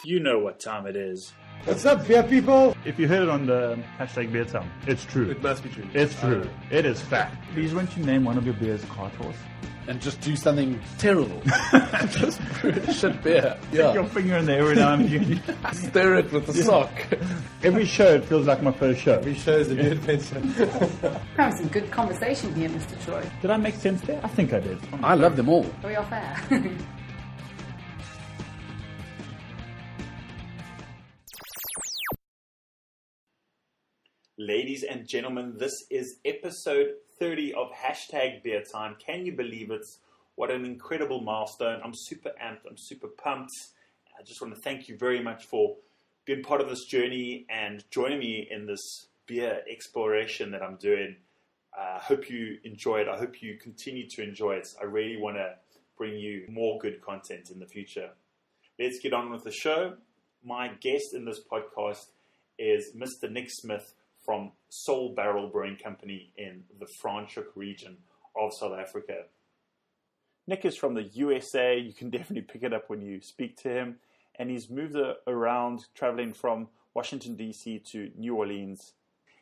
You know what time it is. What's up, beer people? If you heard it on the hashtag Beer Time, it's true. It must be true. It's true. It is fact. Please, won't you name one of your beers Cart Horse? And just do something terrible. Just shit beer. Yeah. Stick your finger in there every now and again. Stir it with the sock. Every show, it feels like my first show. Every show is a new adventure. We're having some good conversation here, Mr. Troy. Did I make sense there? I think I did. I love them all. Are we off air? Ladies and gentlemen, this is episode 30 of hashtag Beer Time. Can you believe it? What an incredible milestone. I'm super amped. I'm super pumped. I just want to thank you very much for being part of this journey and joining me in this beer exploration that I'm doing. I hope you enjoy it. I hope you continue to enjoy it. I really want to bring you more good content in the future. Let's get on with the show. My guest in this podcast is Mr. Nick Smith from Soul Barrel Brewing Company in the Franschhoek region of South Africa. Nick is from the USA. You can definitely pick it up when you speak to him. And he's moved around, traveling from Washington, D.C. to New Orleans.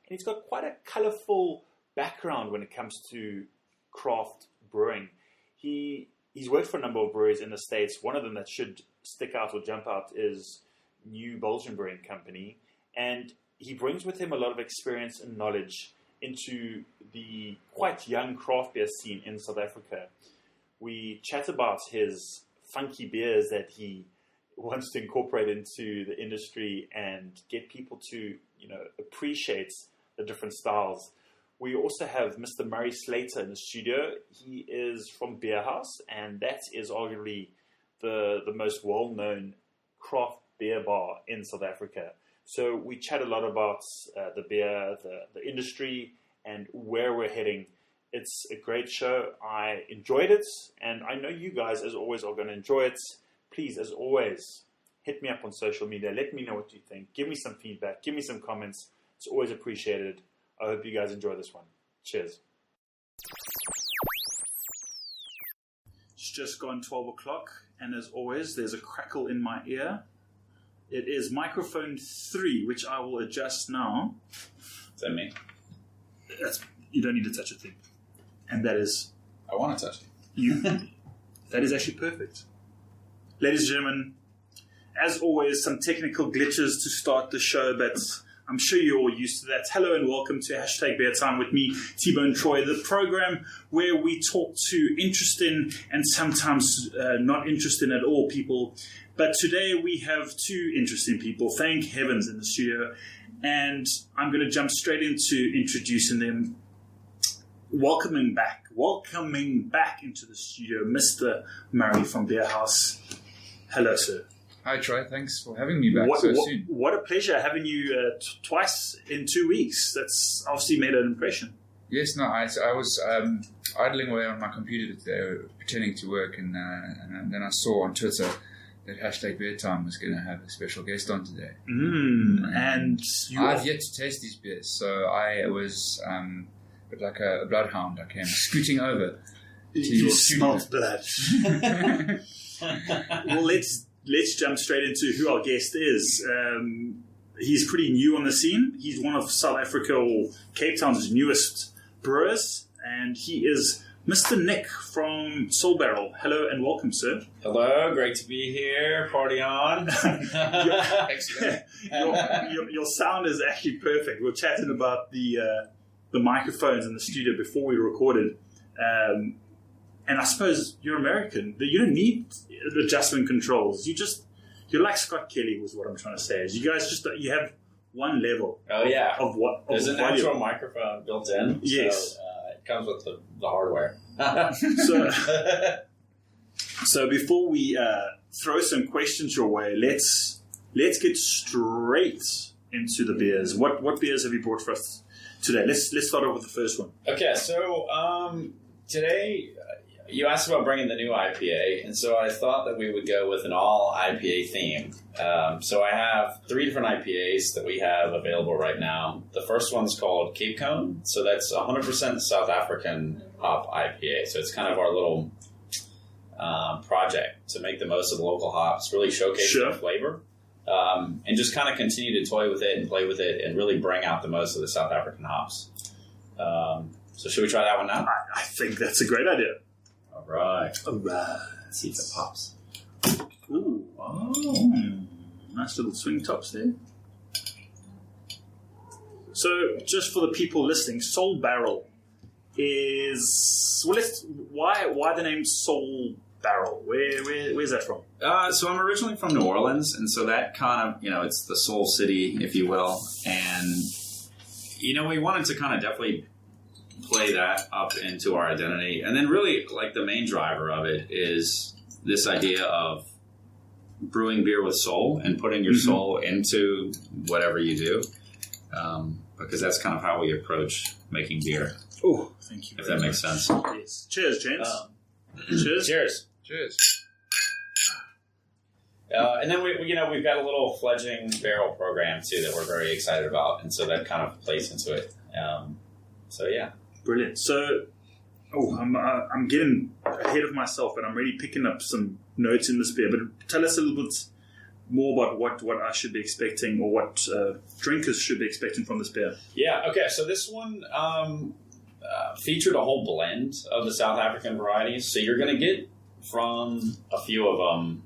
And he's got quite a colorful background when it comes to craft brewing. He's worked for a number of breweries in the States. One of them that should stick out or jump out is New Belgian Brewing Company. And he brings with him a lot of experience and knowledge into the quite young craft beer scene in South Africa. We chat about his funky beers that he wants to incorporate into the industry and get people to, appreciate the different styles. We also have Mr. Murray Slater in the studio. He is from Beer House, and that is arguably the most well-known craft beer bar in South Africa. So we chat a lot about the beer, the industry, and where we're heading. It's a great show. I enjoyed it, and I know you guys, as always, are going to enjoy it. Please, as always, hit me up on social media. Let me know what you think. Give me some feedback. Give me some comments. It's always appreciated. I hope you guys enjoy this one. Cheers. It's just gone 12 o'clock, and as always, there's a crackle in my ear. It is microphone 3, which I will adjust now. Is that me? You don't need to touch a thing. And that is... I want to touch it. You. That is actually perfect. Ladies and gentlemen, as always, some technical glitches to start the show, but I'm sure you're all used to that. Hello and welcome to hashtag Beer Time with me, T-Bone Troy, the program where we talk to interesting and sometimes not interesting at all people. But today we have 2 interesting people, thank heavens, in the studio. And I'm going to jump straight into introducing them. Welcoming back into the studio, Mr. Murray from Beer House. Hello, sir. Hi, Troy. Thanks for having me back so soon. What a pleasure having you twice in 2 weeks. That's obviously made an impression. Yes, no, I was idling away on my computer today, pretending to work, and then I saw on Twitter that hashtag Beer Time was going to have a special guest on today. And I've yet to taste these beers, so I was like a bloodhound. I came scooting over. You smelt blood. Well, let's jump straight into who our guest is. He's pretty new on the scene. He's one of South Africa or Cape Town's newest brewers, and he is Mr. Nick from Soul Barrel. Hello and welcome, sir. Hello, great to be here. Party on. Your sound is actually perfect. We were chatting about the microphones in the studio before we recorded. And I suppose you're American. You don't need adjustment controls. You're like Scott Kelly was what I'm trying to say. Is you guys you have one level. Oh yeah. Of what? There's an actual microphone built in. Yes. So, it comes with the hardware. So before we throw some questions your way, let's get straight into the beers. What beers have you brought for us today? Let's start off with the first one. Okay, so today you asked about bringing the new IPA, and so I thought that we would go with an all IPA theme. So I have 3 different IPAs that we have available right now. The first one's called Cape Cone, so that's 100% South African hop IPA. So it's kind of our little project to make the most of the local hops, really showcase their flavor. and just kind of continue to toy with it and play with it and really bring out the most of the South African hops. So should we try that one now? I think that's a great idea. All right. Let's See if it pops. Ooh. Oh. Nice little swing tops there. So, just for the people listening, Soul Barrel is... Well, why the name Soul Barrel? Where's that from? So I'm originally from New Orleans, and so that kind of, it's the Soul City, if you will. And, we wanted to kind of definitely play that up into our identity. And then really, like, the main driver of it is this idea of brewing beer with soul and putting your soul into whatever you do. Because that's kind of how we approach making beer. Oh, thank you. If that makes sense. Yes. Cheers, James. Cheers. Cheers. Cheers. And then we've got a little fledgling barrel program too that we're very excited about, and so that kind of plays into it. So yeah, brilliant. So, I'm getting ahead of myself, and I'm really picking up some notes in this beer. But tell us a little bit more about what I should be expecting, or what drinkers should be expecting from this beer. Yeah. Okay. So this one featured a whole blend of the South African varieties. So you're going to get from a few of them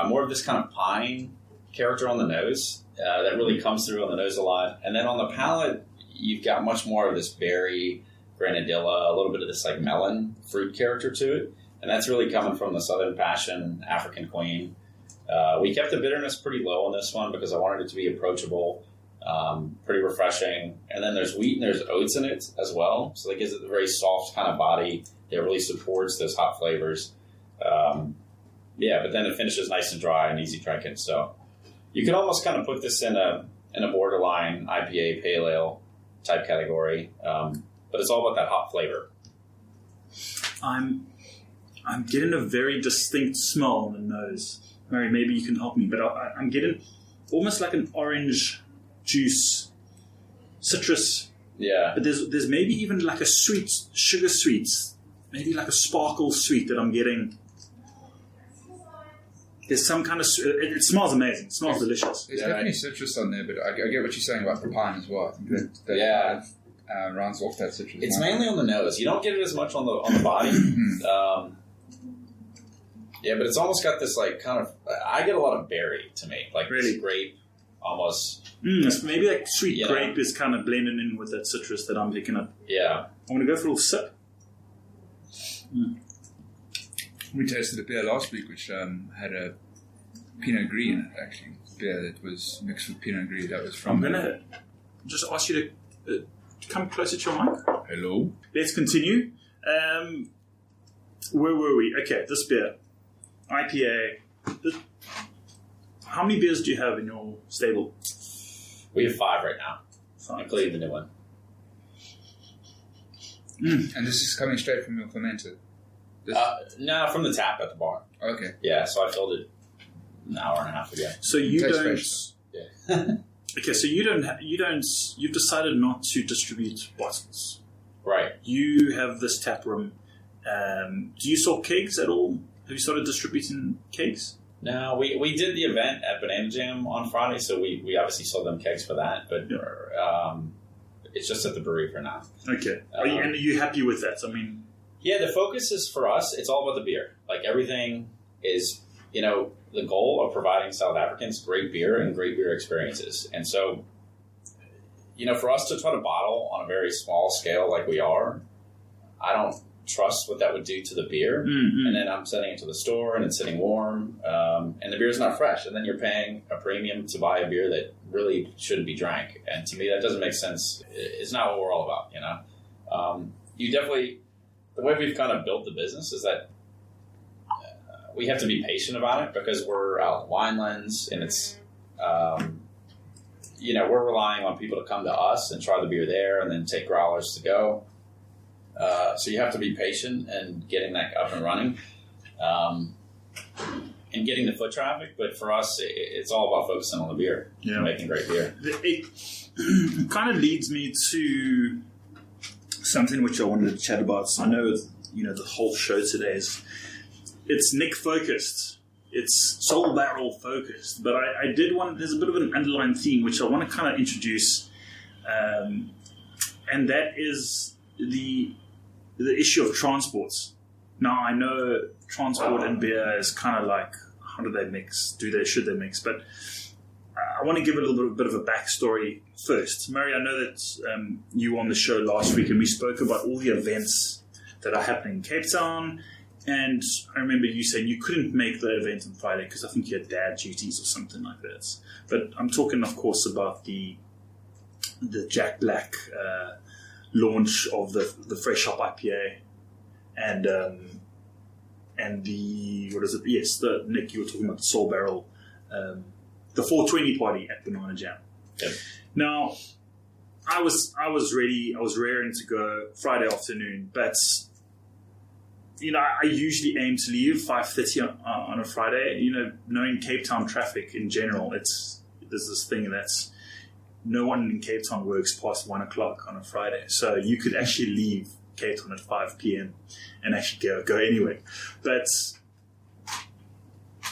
more of this kind of pine character on the nose that really comes through on the nose a lot, and then on the palate you've got much more of this berry, grenadilla, a little bit of this like melon fruit character to it, and that's really coming from the Southern Passion African Queen. We kept the bitterness pretty low on this one because I wanted it to be approachable, pretty refreshing. And then there's wheat and there's oats in it as well. So that gives it a very soft kind of body that really supports those hot flavors. But then it finishes nice and dry and easy drinking. So you can almost kind of put this in a borderline IPA pale ale type category. But it's all about that hot flavor. I'm getting a very distinct smell on the nose. Mary, maybe you can help me, but I'm getting almost like an orange juice, citrus. Yeah. But there's maybe even like a sweet, sugar sweet, maybe like a sparkle sweet that I'm getting. There's some kind of... It smells amazing. It smells delicious. There's definitely citrus on there, but I get what you're saying about the pine as well. I think that rounds off that citrus. It's mainly on the nose. You don't get it as much on the body. But it's almost got this like kind of... I get a lot of berry to me. Like really? Grape, almost. Maybe like sweet grape is kind of blending in with that citrus that I'm picking up. Yeah. I'm going to go for a little sip. We tasted a beer last week which had a Pinot Gris in it, actually. A beer that was mixed with Pinot Gris. That was from... I'm going to just ask you to come closer to your mic. Hello. Let's continue. Where were we? Okay, this beer. IPA. How many beers do you have in your stable? We have 5 right now, 5. including the new one. And this is coming straight from your fermenter? No, from the tap at the bar. Okay. Yeah, so I filled it an hour and a half ago. So you don't... Yeah. Okay, so you've decided not to distribute bottles. Right. You have this tap room. Do you sell kegs at all? Have you started distributing kegs? No, we did the event at Banana Jam on Friday, so we obviously sold them kegs for that, but it's just at the brewery for now. Okay. And are you happy with that? I mean... Yeah, the focus is for us, it's all about the beer. Like everything is, the goal of providing South Africans great beer and great beer experiences. And so, for us to try to bottle on a very small scale like we are, I don't trust what that would do to the beer. Mm-hmm. And then I'm sending it to the store and it's sitting warm and the beer's not fresh. And then you're paying a premium to buy a beer that really shouldn't be drank. And to me, that doesn't make sense. It's not what we're all about, You definitely... The way we've kind of built the business is that we have to be patient about it because we're out in Winelands and it's, we're relying on people to come to us and try the beer there and then take growlers to go. So you have to be patient and getting that up and running and getting the foot traffic. But for us, it's all about focusing on the beer and making great beer. It kind of leads me to... something which I wanted to chat about. So I know, the whole show today it's Nick focused. it's Soul Barrel focused, but I did want. There's a bit of an underlying theme which I want to kind of introduce, and that is the issue of transports. Now I know transport and beer is kind of like, how do they mix? Should they mix? But I want to give a little bit of a backstory first. Murray, I know that you were on the show last week and we spoke about all the events that are happening in Cape Town. And I remember you saying you couldn't make the event on Friday because I think you had dad duties or something like that. But I'm talking, of course, about the Jack Black launch of the Fresh Hop IPA and the, what is it? Yes, Nick, you were talking about the Soul Barrel, the 420 party at Banana Jam. Yep. Now, I was ready. I was raring to go Friday afternoon, but I usually aim to leave 5:30 on a Friday. Knowing Cape Town traffic in general, there's this thing that's no one in Cape Town works past 1 o'clock on a Friday, so you could actually leave Cape Town at 5 p.m. and actually go anyway. But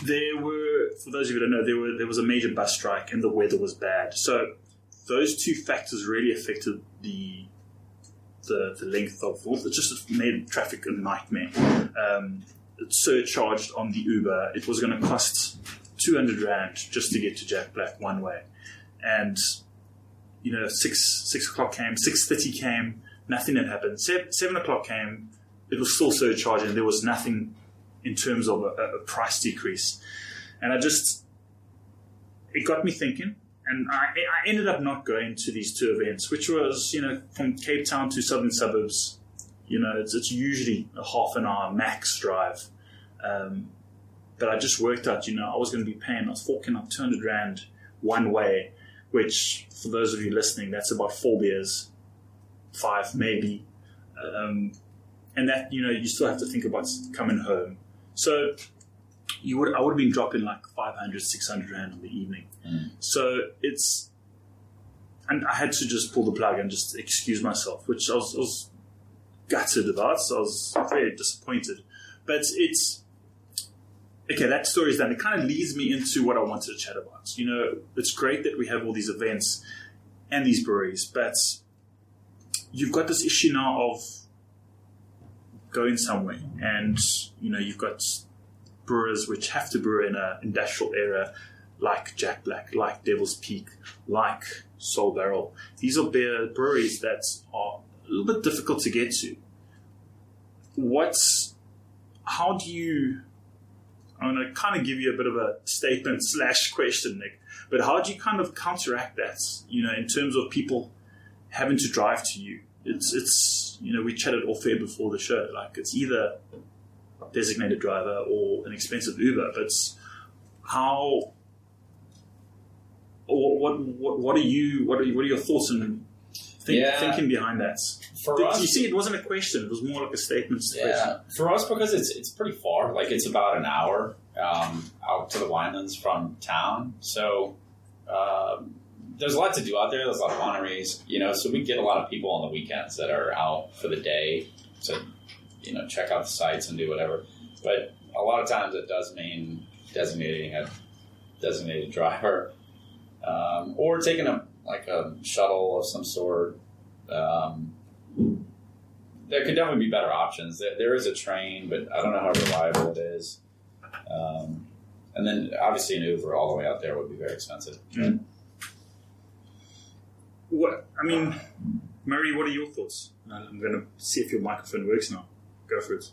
there were, for those of you who don't know, there was a major bus strike and the weather was bad. So those two factors really affected the length of, it just made traffic a nightmare. It surcharged on the Uber. It was going to cost 200 Rand just to get to Jack Black one way. And, 6 o'clock came, 6:30 came, nothing had happened. 7 o'clock came, it was still surcharging. There was nothing in terms of a price decrease. And it got me thinking. And I ended up not going to these two events, which was, from Cape Town to southern suburbs. It's usually a half an hour max drive. But I just worked out, I was going to be paying, I was forking up 200 Rand one way, which for those of you listening, that's about 4 beers, 5 maybe. And that, you still have to think about coming home. So I would have been dropping like 500, 600 Rand on the evening. So and I had to just pull the plug and just excuse myself, which I was gutted about. So I was very disappointed. But okay, that story's done. It kind of leads me into what I wanted to chat about. It's great that we have all these events and these breweries, but you've got this issue now of going somewhere, and you've got brewers which have to brew in an industrial area like Jack Black, like Devil's Peak, like Soul Barrel. These are breweries that are a little bit difficult to get to. I'm going to kind of give you a bit of a statement / question, Nick, but how do you kind of counteract that, in terms of people having to drive to you? It's we chatted off air before the show, like it's either designated driver or an expensive Uber, but what are your thoughts and thinking behind that? For us, you see, it wasn't a question; it was more like a statement. Yeah, for us, because it's pretty far. Like it's about an hour out to the winelands from town. So there's a lot to do out there. There's a lot of wineries, So we get a lot of people on the weekends that are out for the day to, check out the sites and do whatever. But a lot of times it does mean designating a designated driver, or taking a shuttle of some sort. There could definitely be better options. There is a train, but I don't know how reliable it is. And then obviously an Uber all the way out there would be very expensive. Mm. Murray, what are your thoughts? I'm going to see if your microphone works now. Go for it.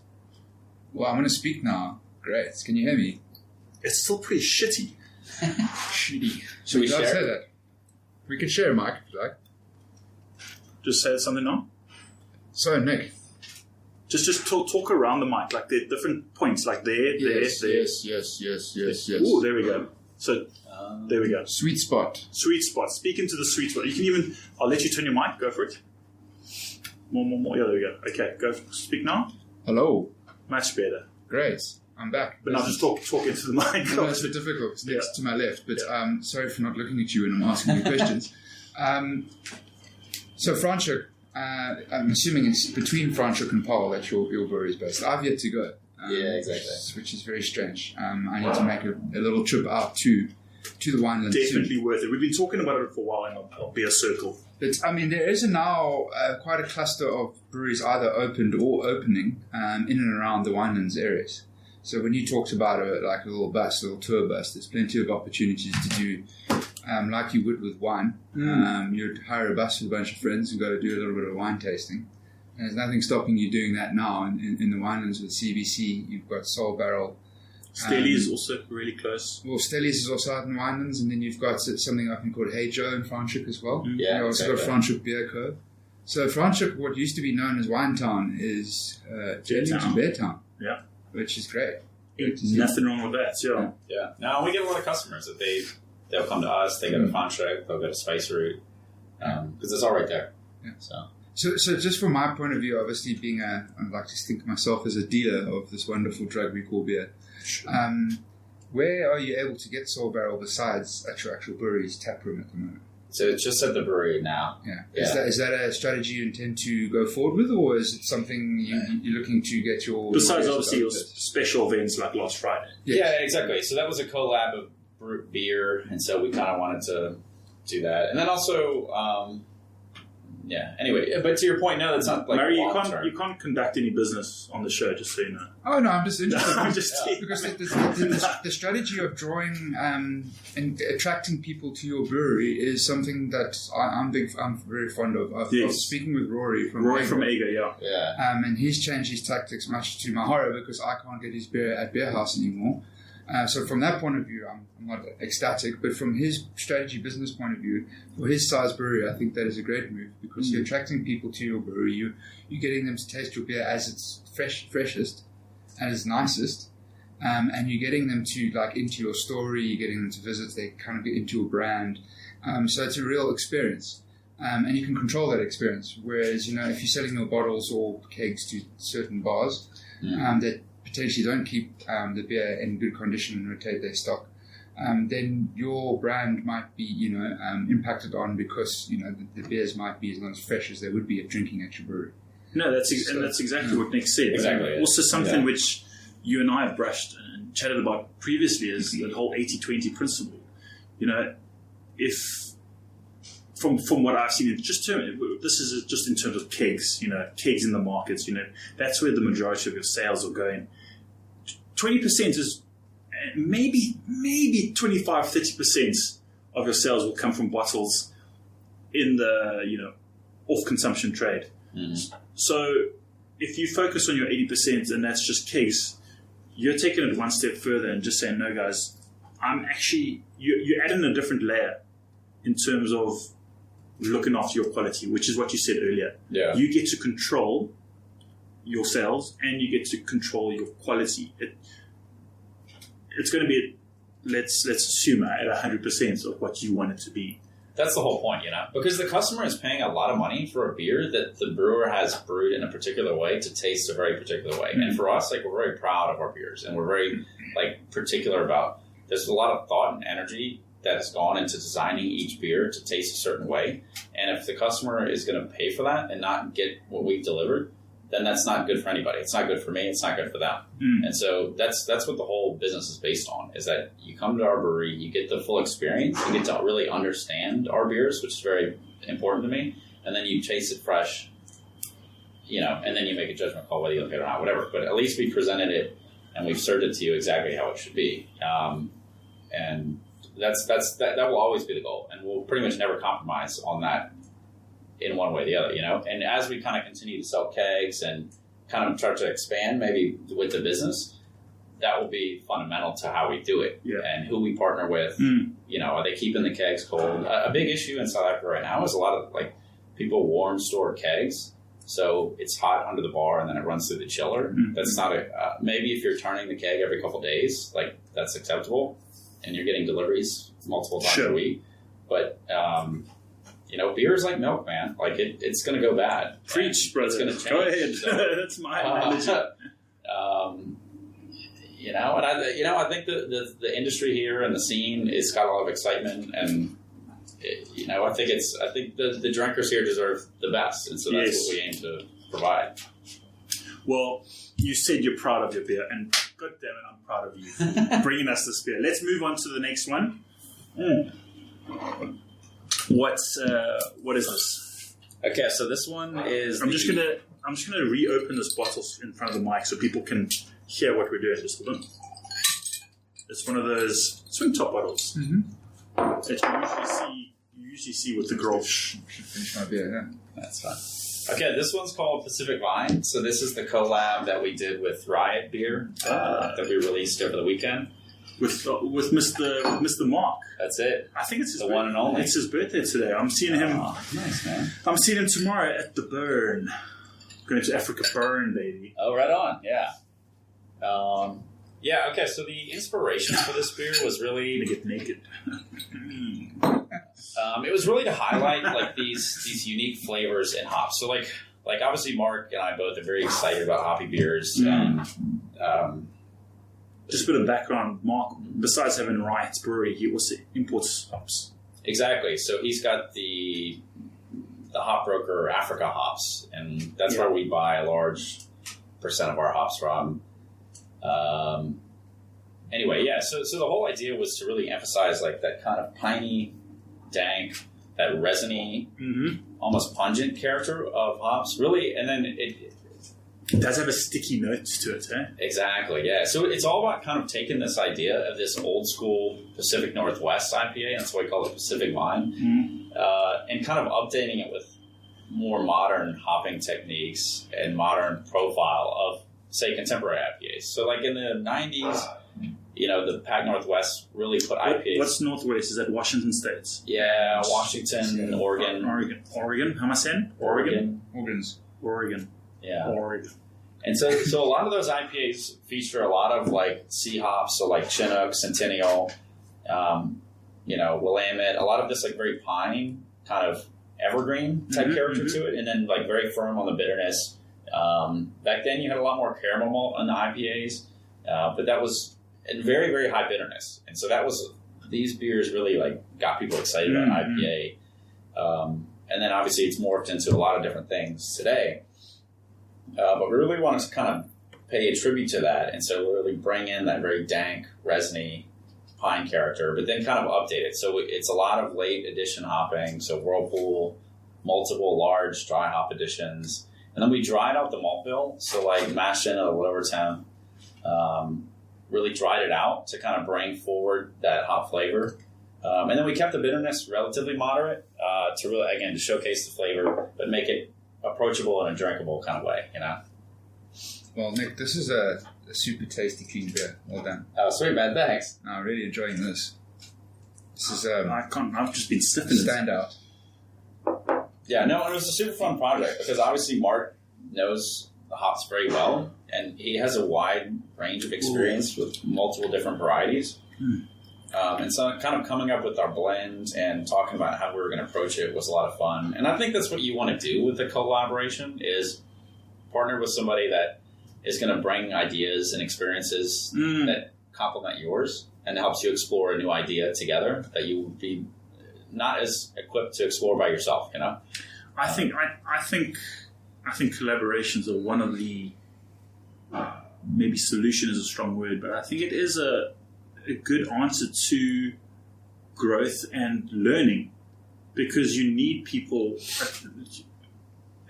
Well, I'm going to speak now. Great. Can you hear me? It's still pretty shitty. Shitty. Should we Don't share? say that. We can share a mic if you like. Just say something now. So, Nick. Just talk around the mic, like the different points, like there. Yes. Ooh, there we go. So, there we go. Sweet spot. Sweet spot. Speak into the sweet spot. You can even, I'll let you turn your mic. Go for it. More. Yeah, there we go. Okay, go. Speak now. Hello. Much better. Great. I'm back. But now just talk into the mic. No, it's a bit difficult. It's next to my left. But sorry for not looking at you when I'm asking you questions. So, Franschhoek, I'm assuming it's between Franschhoek and Paarl that your brewery is based. I've yet to go. exactly. Which is very strange. I need to make a little trip out to the winelands. Definitely worth it. We've been talking about it for a while in our beer circle. But I mean, there is now quite a cluster of breweries either opened or opening in and around the winelands areas. So when you talked about a little tour bus, there's plenty of opportunities to do like you would with wine. You'd hire a bus with a bunch of friends and go do a little bit of wine tasting. And there's nothing stopping you doing that now in the winelands with CBC. You've got Soul Barrel. Stelly is also really close. Well, Stelly's is also out in Winelands, and then you've got something I think called Hey Joe in Franschhoek as well. Yeah, You've also got Franschhoek Beer Co. So Franschhoek, what used to be known as Winetown, is turned into Beer Town. Yeah. Which is great. Nothing wrong with that, yeah. Yeah. No, we get a lot of customers that they'll come to us, they go to Franschhoek, they'll go to Spice Route, because it's all right there. Yeah. So just from my point of view, obviously being I like to think of myself as a dealer of this wonderful drug we call beer. Where are you able to get Soul Barrel besides at your actual brewery's tap room at the moment? So it's just at the brewery now. Yeah. Is that a strategy you intend to go forward with, or is it something you're looking to get your... Besides, obviously, your special events like last Friday. Yes. Yeah, exactly. So that was a collab of beer, and so we kind of wanted to do that. And then also... anyway, but to your point, no, that's not like Murray, long-term. you can't conduct any business on the show, just so you know. Oh, no, I'm just interested. I'm just because the strategy of drawing and attracting people to your brewery is something that I'm very fond of. I was speaking with Rory from Ager, yeah. And he's changed his tactics much to my horror because I can't get his beer at Beer House anymore. So from that point of view, I'm not ecstatic, but from his strategy business point of view, for his size brewery, I think that is a great move because you're attracting people to your brewery. You're getting them to taste your beer as it's freshest and its nicest, and you're getting them to into your story. You're getting them to visit. They kind of get into your brand. So it's a real experience, and you can control that experience. Whereas if you're selling your bottles or kegs to certain bars that potentially don't keep the beer in good condition and rotate their stock, then your brand might be, impacted on because, the beers might be not as fresh as they would be at drinking at your brewery. No, that's exactly what Nick said. Exactly. Also something which you and I have brushed and chatted about previously is the whole 80-20 principle. If from what I've seen, this is just in terms of kegs, kegs in the markets, that's where the majority of your sales are going. 20% is maybe 25-30% of your sales will come from bottles in the off consumption trade. So if you focus on your 80% and that's just kegs, you're taking it one step further and just saying, no guys, I'm actually you add in a different layer in terms of looking after your quality, which is what you said earlier. Yeah. You get to control your sales and you get to control your quality. It's going to be, let's assume, at 100% of what you want it to be. That's the whole point, because the customer is paying a lot of money for a beer that the brewer has brewed in a particular way to taste a very particular way. And for us, we're very proud of our beers, and we're very particular about. There's a lot of thought and energy that has gone into designing each beer to taste a certain way. And if the customer is going to pay for that and not get what we've delivered, then that's not good for anybody. It's not good for me. It's not good for them. And so that's what the whole business is based on, is that you come to our brewery, you get the full experience, you get to really understand our beers, which is very important to me, and then you taste it fresh, and then you make a judgment call whether you like it or not, whatever. But at least we presented it and we've served it to you exactly how it should be. And that will always be the goal, and we'll pretty much never compromise on that in one way or the other, And as we kind of continue to sell kegs and kind of try to expand maybe with the business, that will be fundamental to how we do it and who we partner with. Are they keeping the kegs cold? A big issue in South Africa right now is a lot of people warm store kegs. So it's hot under the bar and then it runs through the chiller. That's not maybe if you're turning the keg every couple of days, that's acceptable. And you're getting deliveries multiple times a week. But, beer is like milk, man. It's going to go bad. Preach, brother. It's going to change. Go ahead. So, that's my analogy. And I think the industry here and the scene has got a lot of excitement, and I think the drinkers here deserve the best, and so that's what we aim to provide. Well, you said you're proud of your beer, and God damn it, I'm proud of you for bringing us this beer. Let's move on to the next one. What is this? Okay, so this one is. I'm just gonna reopen this bottle in front of the mic so people can hear what we're doing. Just hold on. It's one of those swing top bottles that you usually see with the girl. Should finish my beer, yeah. That's fine. Okay, this one's called Pacific Vine. So this is the collab that we did with Riot Beer that we released over the weekend. With Mr. Mark. That's it. I think it's his The one and only. It's his birthday today. I'm seeing him. Oh, nice, man. I'm seeing him tomorrow at the Burn. Going to Africa Burn, baby. Oh, right on. Yeah. Yeah. Okay. So the inspiration for this beer was really Gonna get naked. it was really to highlight like these unique flavors in hops. So like obviously Mark and I both are very excited about hoppy beers. Just a bit of background. Mark, besides having Riot's Brewery, he also imports hops. Exactly. So he's got the hop broker Africa Hops, and that's where we buy a large percent of our hops from. Anyway, yeah. So the whole idea was to really emphasize like that kind of piney, dank, that resiny, almost pungent character of hops. Really, and then it does have a sticky note to it, eh? Exactly, yeah. So it's all about kind of taking this idea of this old school Pacific Northwest IPA, and that's why we call it Pacific Vine, and kind of updating it with more modern hopping techniques and modern profile of, say, contemporary IPAs. So like in the 90s, the Pac Northwest really put IPAs... What's Northwest? Is that Washington State? Yeah, Washington, Oregon. Oregon? How am I saying? Oregon. Yeah. Oregon. And so a lot of those IPAs feature a lot of like C hops, so like Chinook, Centennial, Willamette, a lot of this like very piney, kind of evergreen type character to it, and then like very firm on the bitterness. Back then you had a lot more caramel malt on the IPAs, but that was very, very high bitterness. And so these beers really like got people excited about IPA. And then obviously it's morphed into a lot of different things today. But we really wanted to kind of pay a tribute to that, and so we really bring in that very dank, resiny pine character, but then kind of update it. So it's a lot of late edition hopping, so Whirlpool, multiple large dry hop editions, and then we dried out the malt bill, so like mashed in at a lower temp, really dried it out to kind of bring forward that hop flavor. And then we kept the bitterness relatively moderate to really, again, to showcase the flavor, but make it approachable in a drinkable kind of way, Well, Nick, this is a super tasty, clean beer. Well done. Oh, sweet, man. Thanks. No, I'm really enjoying this. This is I've just been sniffing it. standout. Yeah, no, it was a super fun project because obviously Mark knows the hops very well, and he has a wide range of experience with multiple different varieties. And so kind of coming up with our blend and talking about how we were going to approach it was a lot of fun. And I think that's what you want to do with the collaboration is partner with somebody that is going to bring ideas and experiences that complement yours and helps you explore a new idea together that you would be not as equipped to explore by yourself, I think collaborations are one of the maybe solution is a strong word, but I think it is a good answer to growth and learning because you need people.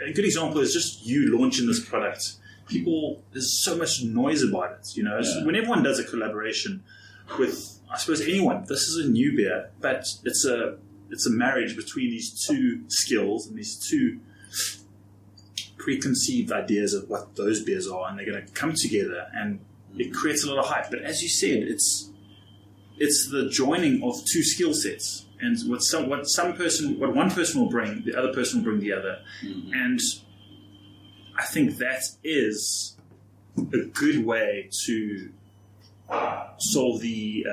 A good example is just you launching this product. There's so much noise about it. When everyone does a collaboration with, I suppose, anyone, this is a new beer, but it's a marriage between these two skills and these two preconceived ideas of what those beers are, and they're going to come together, and it creates a lot of hype. But as you said, it's the joining of two skill sets, and what one person will bring, the other person will bring the other, and I think that is a good way to solve the.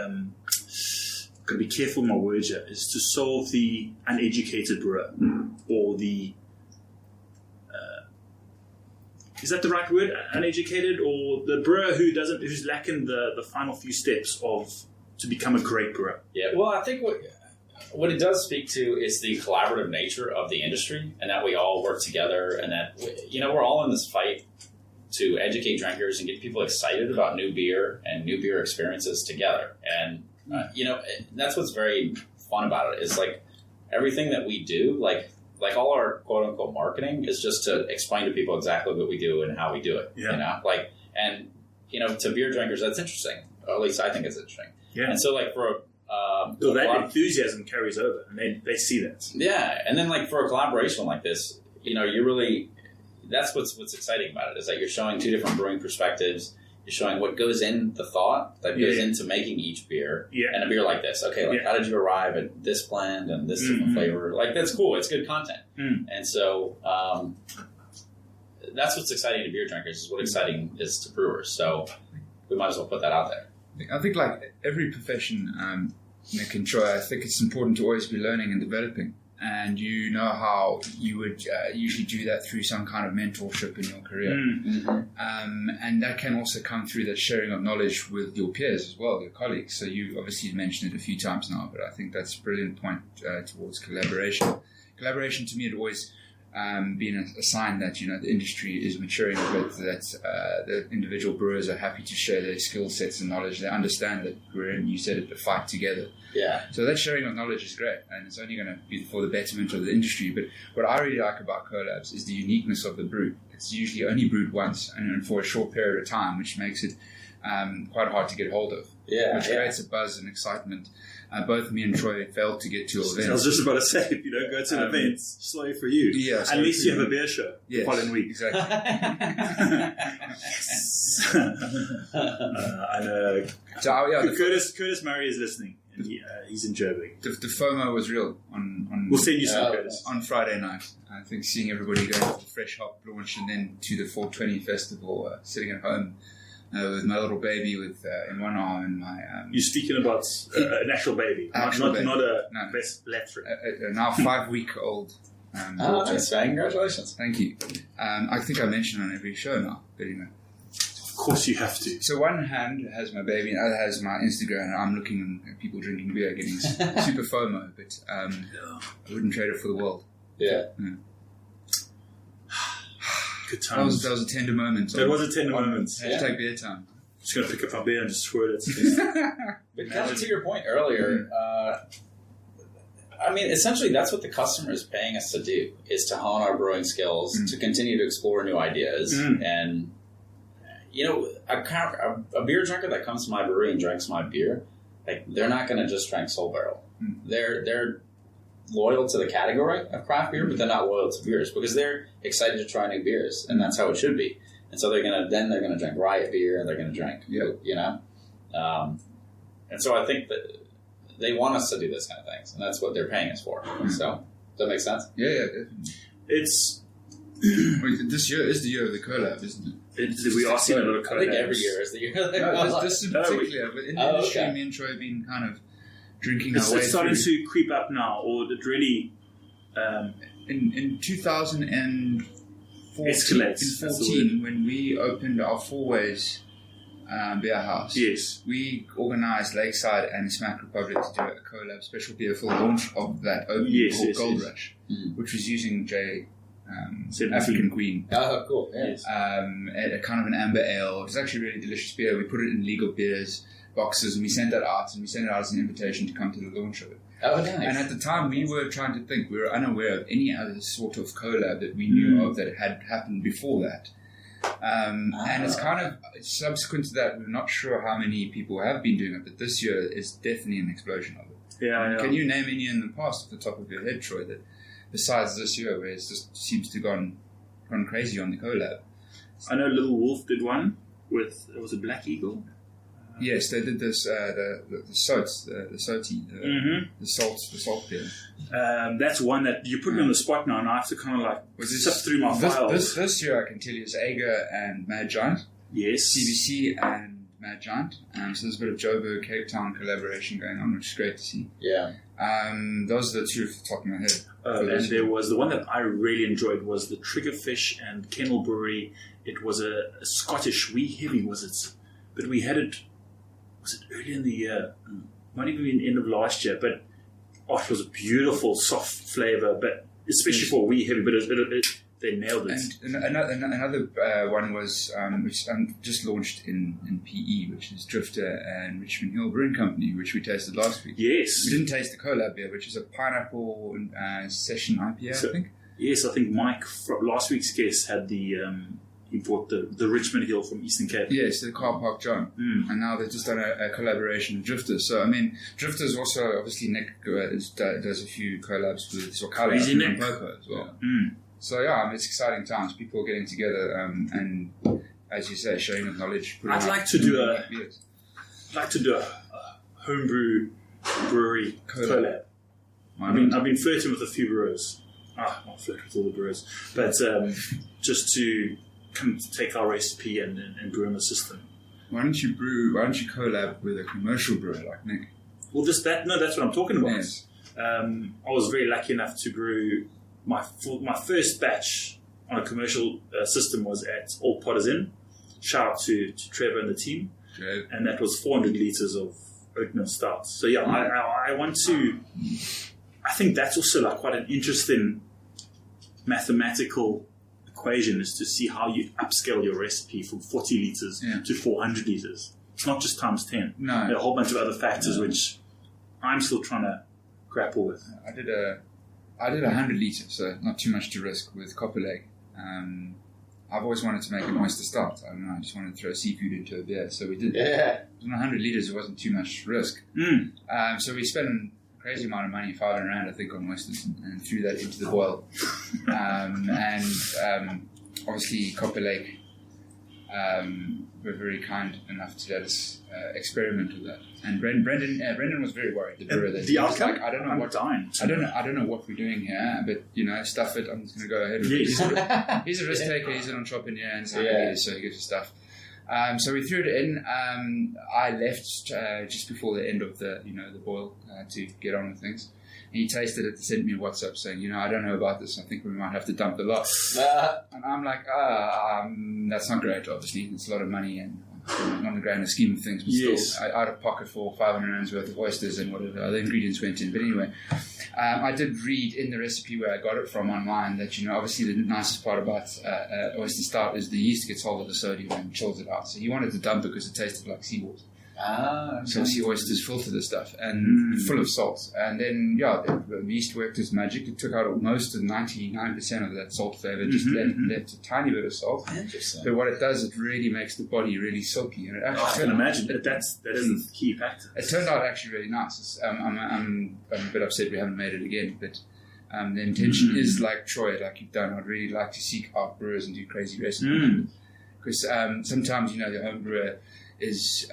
Got to be careful with my words here. Is to solve the uneducated brewer, or the. Is that the right word? Uneducated, or the brewer who's lacking the final few steps to become a great brewer. Yeah, well, I think what it does speak to is the collaborative nature of the industry, and that we all work together, and that we're all in this fight to educate drinkers and get people excited about new beer and new beer experiences together. And, that's what's very fun about it is like everything that we do, like all our quote unquote marketing is just to explain to people exactly what we do and how we do it. Yeah. To beer drinkers, that's interesting. Or at least I think it's interesting. Yeah. And so like for that enthusiasm carries over, and they see that. Yeah, and then like for a collaboration like this, you really that's what's exciting about it is that you're showing two different brewing perspectives. You're showing what goes in the thought that goes into making each beer, and a beer like this. Okay, how did you arrive at this blend and this different flavor? Like that's cool. It's good content, and so that's what's exciting to beer drinkers. Is what exciting is to brewers. So we might as well put that out there. I think like every profession, Nick and Troy, I think it's important to always be learning and developing. And you know how you would usually do that through some kind of mentorship in your career. And that can also come through that sharing of knowledge with your peers as well, your colleagues. So you obviously mentioned it a few times now, but I think that's a brilliant point towards collaboration. Collaboration to me had always been a sign that the industry is maturing a bit, that the individual brewers are happy to share their skill sets and knowledge. They understand that we're in, you said it, the fight together. Yeah. So that sharing of knowledge is great, and it's only going to be for the betterment of the industry. But what I really like about collabs is the uniqueness of the brew. It's usually only brewed once and for a short period of time, which makes it quite hard to get hold of. Yeah. Which creates a buzz and excitement. Both me and Troy failed to get to events. I was just about to say, if you don't go to an event, it's slow for you. Yeah, unless you have a beer show the following week. Exactly. I know. So, Curtis Murray is listening. And he's in Joburg. The FOMO was real on we'll send you some Curtis. On Friday night. I think seeing everybody go to the Fresh Hop launch and then to the 420 festival, sitting at home with my little baby in one arm and my... You're speaking about an actual baby, not a Lathric. A now 5-week-old. Nice, man. Congratulations. Thank you. I think I mention on every show now, but Of course you have to. So one hand has my baby and the other has my Instagram, and I'm looking at people drinking beer, getting super FOMO, but I wouldn't trade it for the world. Yeah. Good times. That was a tender moment. That was a tender moment. Hashtag beer time. Just going to pick up our beer and just swirl it. But kind of to your point earlier, essentially that's what the customer is paying us to do, is to hone our brewing skills, to continue to explore new ideas. And, a beer drinker that comes to my brewery and drinks my beer, like they're not going to just drink Soul Barrel. They're loyal to the category of craft beer, but they're not loyal to beers because they're excited to try new beers, and that's how it should be. And so they're gonna drink Riot beer, and they're gonna drink, and so I think that they want us to do this kind of things, and that's what they're paying us for. So does that make sense? Yeah, definitely. It's this year is the year of the collab, isn't it? We are seeing a lot of collabs. I think every year is the year of the collab. This in particular, but in the industry, me and Troy have been kind of drinking our way It's starting through. to creep up now, or it really... In 2014, escalates. When we opened our Four Ways beer house, yes, we organised Lakeside and Smack Republic to do a collab special beer for the launch of that opening called Gold Rush, which was using African Queen. Oh, cool. Yeah. Yes. At a kind of an amber ale. It was actually a really delicious beer. We put it in legal beers boxes and we sent that out, and we sent it out as an invitation to come to the launch of it. Oh, nice. And at the time, we were trying to think. We were unaware of any other sort of collab that we knew of that had happened before that. And it's kind of subsequent to that, we're not sure how many people have been doing it, but this year is definitely an explosion of it. Yeah. Can you name any in the past off the top of your head, Troy, that besides this year, where it just seems to have gone crazy on the collab? I know Little Wolf did one with, it was a Black Eagle. Yes, they did this. The soats, the soti, the salt beer. That's one that you put me on the spot now, and I have to kind of like sift through my files. This year, I can tell you, is Ager and Mad Giant. Yes, CBC and Mad Giant. So there's a bit of Joburg, Cape Town collaboration going on, which is great to see. Yeah. Those are the two off the top of my head. And there was the one that I really enjoyed was the Triggerfish and Kennel Brewery. It was a Scottish wee heavy, was it? But we had it. Was it early in the year? Might even be the end of last year, but it was a beautiful, soft flavour, but especially for a wee heavy, but it they nailed it. And another one was which just launched in PE, which is Drifter and Richmond Hill Brewing Company, which we tasted last week. Yes. We didn't taste the collab beer, which is a pineapple session IPA, I think. Yes, I think Mike from last week's guest had he bought the Richmond Hill from Eastern Cape. Yes, the Car Park John. And now they've just done a collaboration with Drifter. So, I mean, Drifter's also, obviously, Nick does a few collabs with Sokala and Popo as well. So, yeah, I mean, it's exciting times. People are getting together and, as you say, sharing of knowledge. I'd like to do a homebrew brewery collab. I've been flirting with a few brewers. Not flirt with all the brewers, but just to come to take our recipe and brew in the system. Why don't you collab with a commercial brewer like Nick? Well, that's what I'm talking about. Yes. I was very lucky enough to brew my first batch on a commercial system was at Old Potters Inn. Shout out to Trevor and the team. Okay. And that was 400 litres of oatmeal stout. So yeah, I want to. I think that's also like quite an interesting mathematical equation, is to see how you upscale your recipe from 40 litres to 400 litres. It's not just times 10. No. There are a whole bunch of other factors which I'm still trying to grapple with. I did 100 litres, so not too much to risk with Copper Lake. I've always wanted to make an oyster stout. I don't know, I just wanted to throw seafood into a beer, so we did. Yeah. 100 litres, it wasn't too much risk. So we spent a crazy amount of money, 500 rand, I think, on oysters, and threw that into the boil. Obviously, Copper Lake were very kind enough to let us experiment with that. And Brendan was very worried. The brewer, that the outcome? like, I don't know what we're doing here, but stuff it. I'm just going to go ahead with it. He's a risk taker. He's an entrepreneur, and so he gives us stuff. So we threw it in. I left just before the end of the boil to get on with things. And he tasted it, sent me a WhatsApp saying, I don't know about this. I think we might have to dump the lot. And I'm like, that's not great. Obviously, it's a lot of money and not in the grander scheme of things, but still out of pocket for 500 rands worth of oysters and whatever other ingredients went in. But anyway, I did read in the recipe where I got it from online that, obviously the nicest part about oyster stout is the yeast gets hold of the sodium and chills it out. So he wanted to dump it because it tasted like seawater. Okay. So sea oysters filter the stuff and full of salt. And then, the yeast worked as magic. It took out most of 99% of that salt flavor, just left a tiny bit of salt. Interesting. But what it does, it really makes the body really silky. And it actually I can imagine that is the key factor. It turned out actually really nice. I'm a bit upset we haven't made it again, but the intention is like Troy, like you've done. I'd really like to seek out brewers and do crazy recipes. Because sometimes, the home brewer is...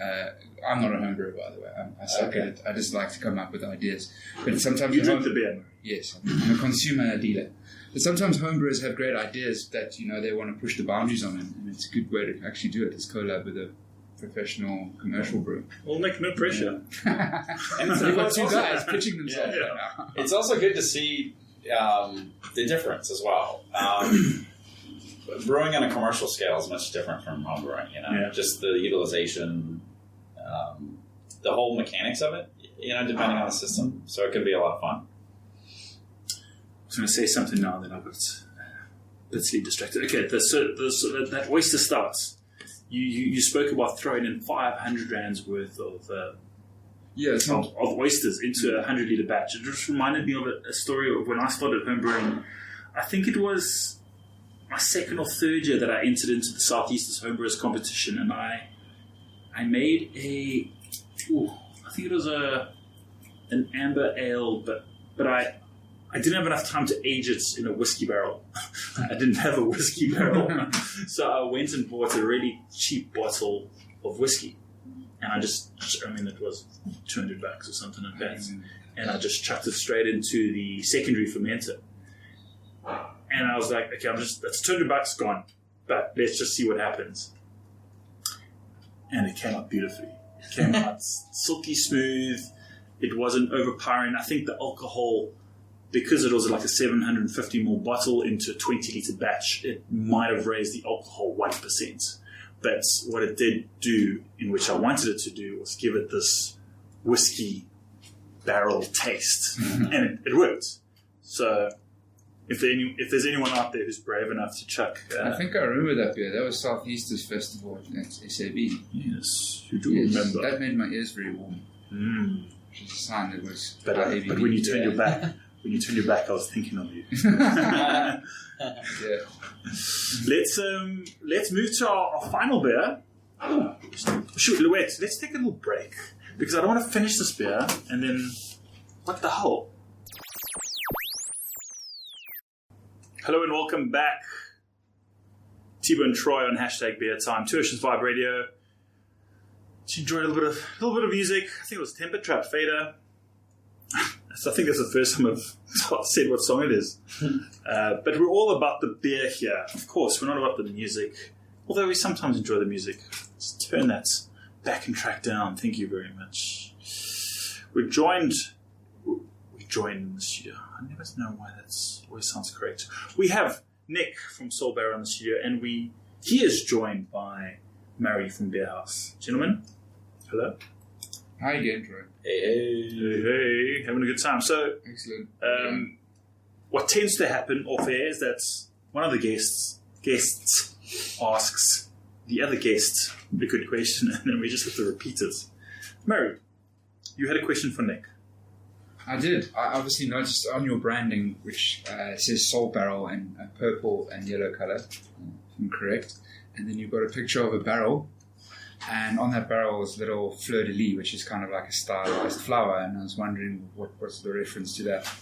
I'm not a home brewer, by the way. I suck at it. I just like to come up with ideas. But sometimes... You drink the beer. Yes. I'm a consumer dealer. But sometimes home brewers have great ideas that, they want to push the boundaries on, and it's a good way to actually do it. It's collab with a professional commercial brewer. Well, Nick, no pressure. And So you've got two guys pitching themselves Yeah. right now. It's also good to see the difference as well. Brewing on a commercial scale is much different from home brewing. Just the utilization, the whole mechanics of it. Depending on the system, so it can be a lot of fun. I was going to say something now, and then I got bitterly distracted. Okay, that oyster starts. You spoke about throwing in 500 rands worth of oysters into a 100-litre batch. It just reminded me of a story of when I started homebrewing. I think it was my second or third year that I entered into the Southeasters Homebrewers competition, and I made I think it was an amber ale, but I didn't have enough time to age it in a whiskey barrel. I didn't have a whiskey barrel. So I went and bought a really cheap bottle of whiskey. And it was $200 or something like that. And I just chucked it straight into the secondary fermenter. And I was like, okay, that's $200 gone. But let's just see what happens. And it came out beautifully. It came out silky smooth. It wasn't overpowering. I think the alcohol, because it was like a 750ml bottle into a 20-litre batch, it might have raised the alcohol 1%. But what it did do, in which I wanted it to do, was give it this whiskey barrel taste. And it worked. So if there's anyone out there who's brave enough to chuck. I think I remember that beer. That was Southeasters Festival at SAB. Yes, you do Yes, remember. that made my ears very warm. Mm. Which is a sign that it was But ABV. when you turn your back, I was thinking of you. Yeah. Let's move to our final beer. Shoot, wait, let's take a little break because I don't want to finish this beer and then what the hell? Hello and welcome back. Thibaut and Troy on #Beer Time, 2 Oceans Vibe Radio. Just enjoyed a little bit of music. I think it was Temper Trap Fader. I think that's the first time I've said what song it is. But we're all about the beer here. Of course, we're not about the music. Although we sometimes enjoy the music. Let's turn that back and track down. Thank you very much. We joined in the studio. I never know why that always sounds correct. We have Nick from Soul Barrel in the studio, and he is joined by Murray from Beer House. Gentlemen, hello. Hi again, Troy. Hey, having a good time. So, Excellent. what tends to happen off air is that one of the guests asks the other guest a good question, and then we just have to repeat it. Murray, you had a question for Nick. I did. I obviously noticed on your branding, which says Soul Barrel in a purple and yellow colour, if I'm correct. And then you've got a picture of a barrel, and on that barrel is little fleur de lis, which is kind of like a stylized flower. And I was wondering what's the reference to that?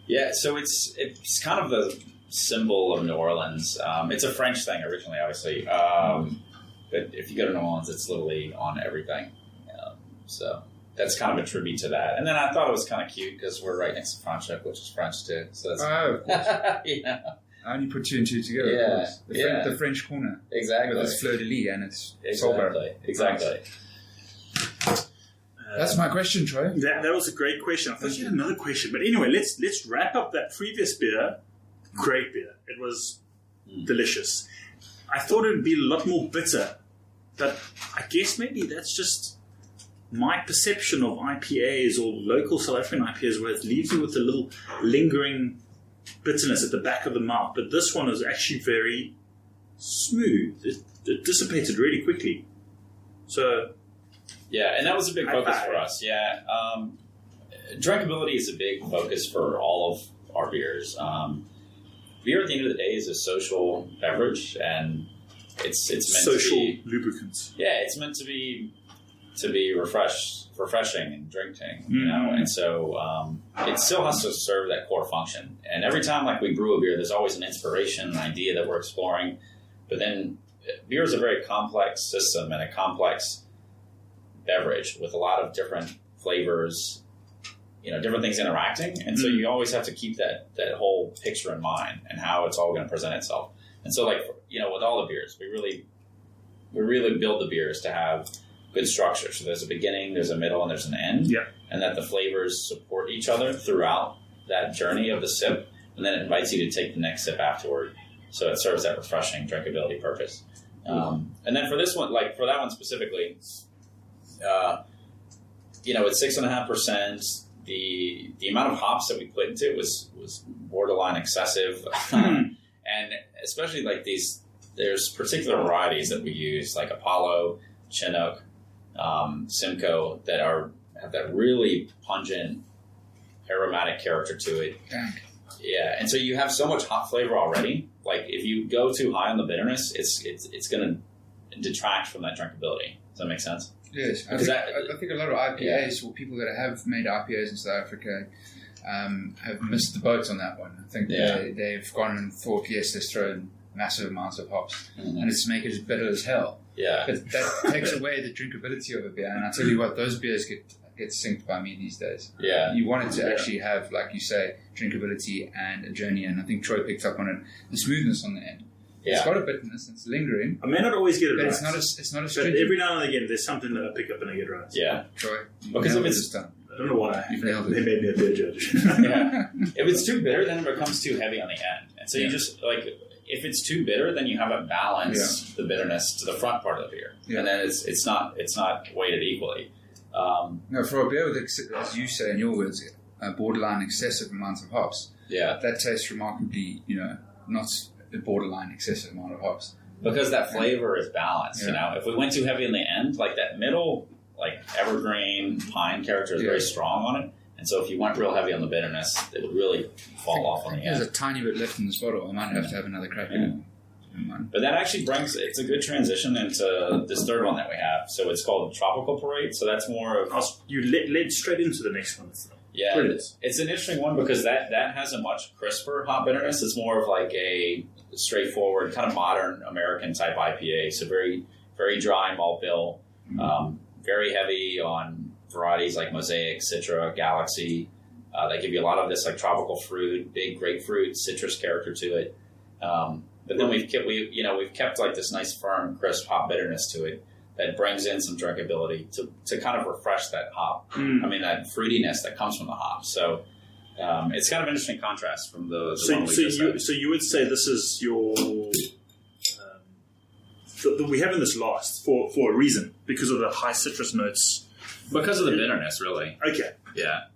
Yeah, so it's kind of the symbol of New Orleans. It's a French thing originally, obviously. But if you go to New Orleans, it's literally on everything. So that's kind of a tribute to that. And then I thought it was kind of cute because we're right next to Franschhoek, which is French too. So that's, Of course. yeah, I only put 2 and 2 together, Yeah, of course. yeah. The French corner. exactly. With this fleur de lis, and it's Soul Barrel. Exactly. That's my question, Troy. That was a great question. I thought you had another question. But anyway, let's wrap up that previous beer. Great beer. It was delicious. I thought it would be a lot more bitter. But I guess maybe that's just my perception of IPAs or local South African IPAs, where it leaves you with a little lingering bitterness at the back of the mouth. But this one is actually very smooth. It dissipated really quickly. So... Yeah, and that was a big focus High-five. for us. Yeah, drinkability is a big focus for all of our beers. Beer, at the end of the day, is a social beverage, and it's meant social to be lubricants. Yeah, it's meant to be refreshing and drinking, you know. And so it still has to serve that core function. And every time, like, we brew a beer, there's always an inspiration, an idea that we're exploring. But then, beer is a very complex system and a complex beverage with a lot of different flavors, you know, different things interacting. And so you always have to keep that whole picture in mind and how it's all going to present itself. And so, like, you know, with all the beers, we really build the beers to have good structure. So there's a beginning, there's a middle, and there's an end. Yeah. And that the flavors support each other throughout that journey of the sip. And then it invites you to take the next sip afterward. So it serves that refreshing drinkability purpose. And then for this one, like for that one specifically, you know, it's 6.5%. The amount of hops that we put into it was borderline excessive, and especially like there's particular varieties that we use, like Apollo, Chinook, Simcoe, that have that really pungent aromatic character to it. Yeah, and so you have so much hop flavor already. Like if you go too high on the bitterness, it's going to detract from that drinkability. Does that make sense? Yes, I think a lot of IPAs, or people that have made IPAs in South Africa, have missed the boat on that one. I think they've gone and thought, yes, let's throw in massive amounts of hops, and it's make it as bitter as hell. Yeah, but that takes away the drinkability of a beer. And I tell you what, those beers get synced by me these days. Yeah, you want it to actually have, like you say, drinkability and a journey. And I think Troy picked up on it, the smoothness on the end. Yeah. It's got a bitterness, it's lingering. I may not always get it right. It's not a but every now and again, there's something that I pick up and I get right. Yeah. Troy, because if it's done. I don't know why. They made me a beer judge. Yeah. If it's too bitter, then it becomes too heavy on the end. And so you just, like, if it's too bitter, then you haven't balanced the bitterness to the front part of the beer. Yeah. And then it's not weighted equally. No, for a beer with, as you say in your words, borderline excessive amounts of hops, Yeah. that tastes remarkably, not a borderline excessive amount of hops. Because that flavor is balanced, Yeah. If we went too heavy in the end, like that middle, like evergreen pine character is very strong on it. And so if you went real heavy on the bitterness, it would really fall off on the There's end. a tiny bit left in this bottle. I might have to have another crack at it. But that actually it's a good transition into this third one that we have. So it's called Tropical Parade. So that's more of... You led straight into the next one. Yeah, Brilliant. it's an interesting one because that has a much crisper hop bitterness. It's more of like a straightforward, kind of modern American type IPA. So very, very dry malt bill, very heavy on varieties like Mosaic, Citra, Galaxy. They give you a lot of this like tropical fruit, big grapefruit, citrus character to it. But then we've kept like this nice firm, crisp hop bitterness to it that brings in some drinkability to kind of refresh that hop. That fruitiness that comes from the hop. So it's kind of an interesting contrast from the one we just had. So you would say this is your... we have in this last for a reason, because of the high citrus notes. Because of the bitterness, really. Okay. Yeah.